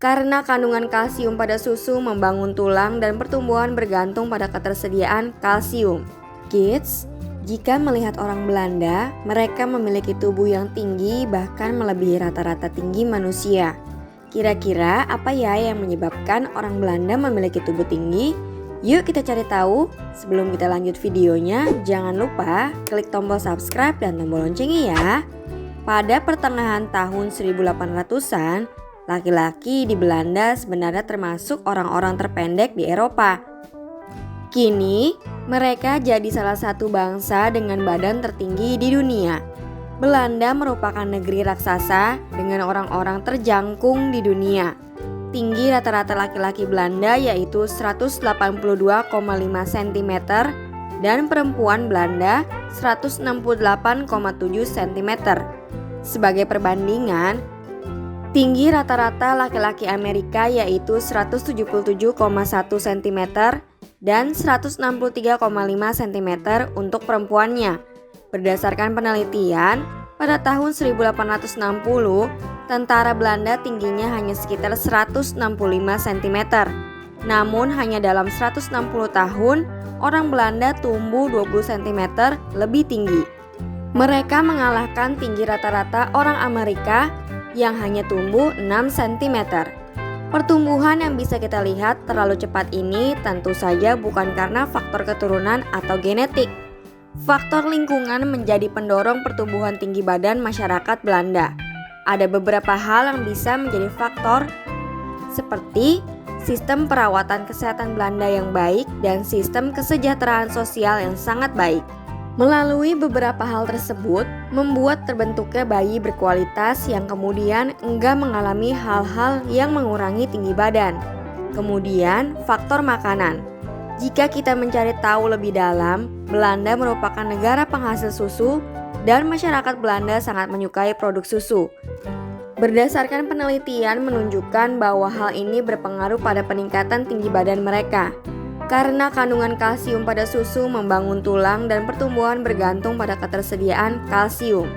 Karena kandungan kalsium pada susu membangun tulang dan pertumbuhan bergantung pada ketersediaan kalsium. Kids, jika melihat orang Belanda, mereka memiliki tubuh yang tinggi bahkan melebihi rata-rata tinggi manusia. Kira-kira apa ya yang menyebabkan orang Belanda memiliki tubuh tinggi? Yuk kita cari tahu. Sebelum kita lanjut videonya, jangan lupa klik tombol subscribe dan tombol loncengnya ya. Pada pertengahan tahun 1800-an, laki-laki di Belanda sebenarnya termasuk orang-orang terpendek di Eropa. Kini, mereka jadi salah satu bangsa dengan badan tertinggi di dunia. Belanda merupakan negeri raksasa dengan orang-orang terjangkung di dunia. Tinggi rata-rata laki-laki Belanda yaitu 182,5 cm dan perempuan Belanda 168,7 cm. Sebagai perbandingan, tinggi rata-rata laki-laki Amerika yaitu 177,1 cm dan 163,5 cm untuk perempuannya. Berdasarkan penelitian, pada tahun 1860, tentara Belanda tingginya hanya sekitar 165 cm. Namun hanya dalam 160 tahun, orang Belanda tumbuh 20 cm lebih tinggi. Mereka mengalahkan tinggi rata-rata orang Amerika yang hanya tumbuh 6 cm. Pertumbuhan yang bisa kita lihat terlalu cepat ini tentu saja bukan karena faktor keturunan atau genetik. Faktor lingkungan menjadi pendorong pertumbuhan tinggi badan masyarakat Belanda. Ada beberapa hal yang bisa menjadi faktor, seperti sistem perawatan kesehatan Belanda yang baik dan sistem kesejahteraan sosial yang sangat baik. Melalui beberapa hal tersebut, membuat terbentuknya bayi berkualitas yang kemudian enggak mengalami hal-hal yang mengurangi tinggi badan. Kemudian, faktor makanan. Jika kita mencari tahu lebih dalam, Belanda merupakan negara penghasil susu dan masyarakat Belanda sangat menyukai produk susu. Berdasarkan penelitian menunjukkan bahwa hal ini berpengaruh pada peningkatan tinggi badan mereka. Karena kandungan kalsium pada susu membangun tulang dan pertumbuhan bergantung pada ketersediaan kalsium.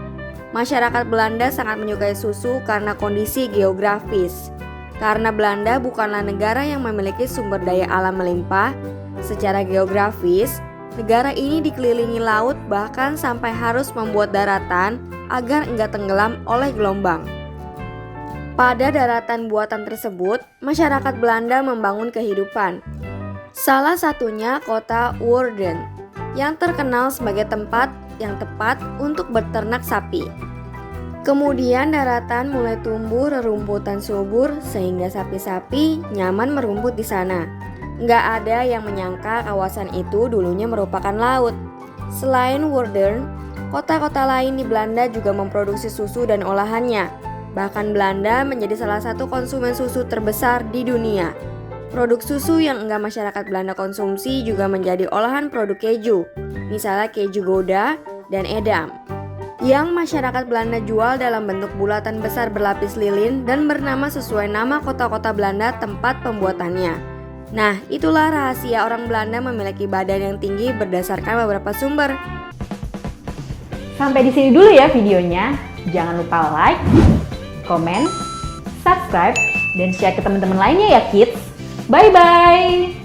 Masyarakat Belanda sangat menyukai susu karena kondisi geografis. Karena Belanda bukanlah negara yang memiliki sumber daya alam melimpah, secara geografis, negara ini dikelilingi laut bahkan sampai harus membuat daratan agar enggak tenggelam oleh gelombang. Pada daratan buatan tersebut, masyarakat Belanda membangun kehidupan. Salah satunya kota Woerden, yang terkenal sebagai tempat yang tepat untuk berternak sapi. Kemudian daratan mulai tumbuh rerumputan subur sehingga sapi-sapi nyaman merumput di sana. Nggak ada yang menyangka kawasan itu dulunya merupakan laut. Selain Woerden, kota-kota lain di Belanda juga memproduksi susu dan olahannya. Bahkan Belanda menjadi salah satu konsumen susu terbesar di dunia. Produk susu yang enggak masyarakat Belanda konsumsi juga menjadi olahan produk keju, misalnya keju Gouda dan Edam, yang masyarakat Belanda jual dalam bentuk bulatan besar berlapis lilin dan bernama sesuai nama kota-kota Belanda tempat pembuatannya. Nah, itulah rahasia orang Belanda memiliki badan yang tinggi berdasarkan beberapa sumber. Sampai di sini dulu ya videonya. Jangan lupa like, komen, subscribe, dan share ke teman-teman lainnya ya kids. Bye-bye!